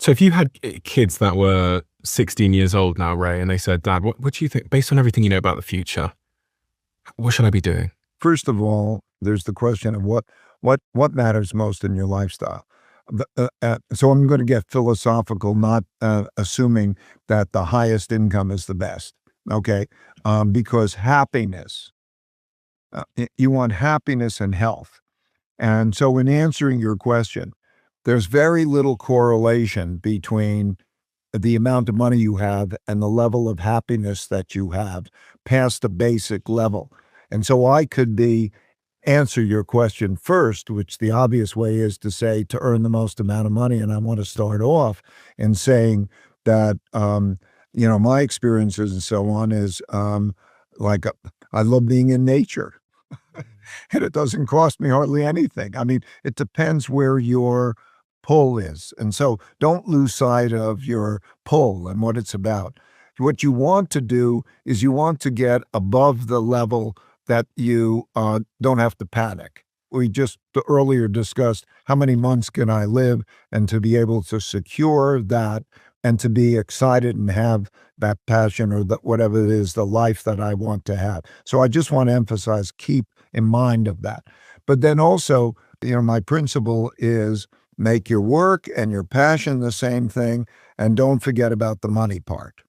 So if you had kids that were 16 years old now, Ray, and they said, "Dad, what do you think, based on everything you know about the future, what should I be doing?" First of all, there's the question of what matters most in your lifestyle. So I'm going to get philosophical, not assuming that the highest income is the best. Okay, because happiness, you want happiness and health. And so, in answering your question, there's very little correlation between the amount of money you have and the level of happiness that you have past a basic level. And so I could be answer your question first, which the obvious way is to say to earn the most amount of money. And I want to start off in saying that, my experiences and so on is like I love being in nature and it doesn't cost me hardly anything. I mean, it depends where your pull is. And so don't lose sight of your pull and what it's about. What you want to do is you want to get above the level that you don't have to panic. We just earlier discussed how many months can I live, and to be able to secure that and to be excited and have that passion or whatever it is, the life that I want to have. So I just want to emphasize, keep in mind of that. But then also, my principle is make your work and your passion the same thing, and don't forget about the money part,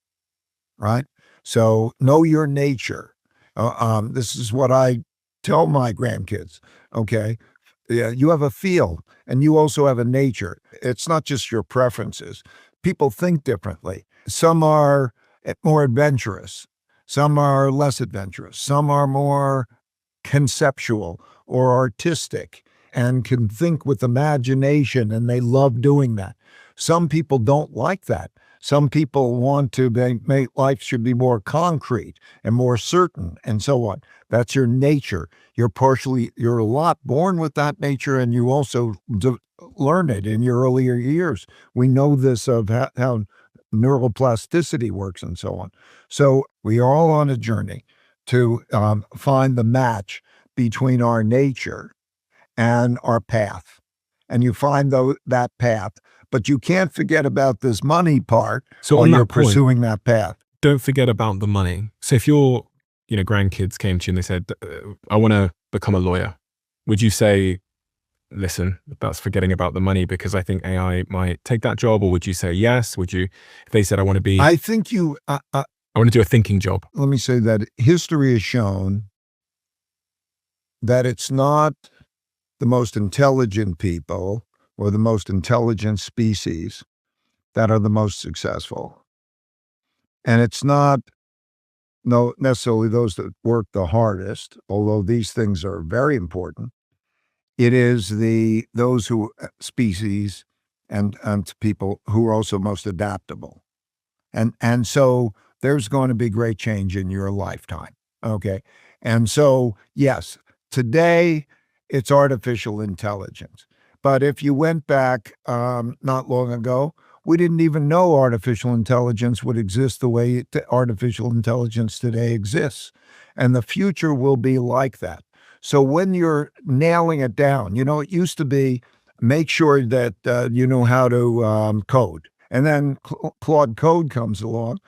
right? So know your nature. This is what I tell my grandkids. Okay, yeah, you have a field and you also have a nature. It's not just your preferences. People think differently. Some are more adventurous. Some are less adventurous. Some are more conceptual or artistic and can think with imagination, and they love doing that. Some people don't like that. Some people want to make life should be more concrete and more certain and so on. That's your nature. You're a lot born with that nature, and you also learn it in your earlier years. We know this of how neuroplasticity works and so on. So we are all on a journey to find the match between our nature and our path. And you find that path, but you can't forget about this money part So while on you're that point, pursuing that path. don't forget about the money. So if your, grandkids came to you and they said, "I want to become a lawyer," would you say, "Listen, that's forgetting about the money because I think AI might take that job," or would you say yes? Would you, if they said, I think I want to do a thinking job"? let me say that history has shown that it's not the most intelligent people or the most intelligent species that are the most successful. And it's not no necessarily those that work the hardest, although these things are very important. It is those who species and people who are also most adaptable. And so there's going to be great change in your lifetime. Okay. And so, yes, today it's artificial intelligence. But if you went back not long ago, we didn't even know artificial intelligence would exist the way artificial intelligence today exists. And the future will be like that. So when you're nailing it down, it used to be make sure that you know how to code. And then Claude Code comes along,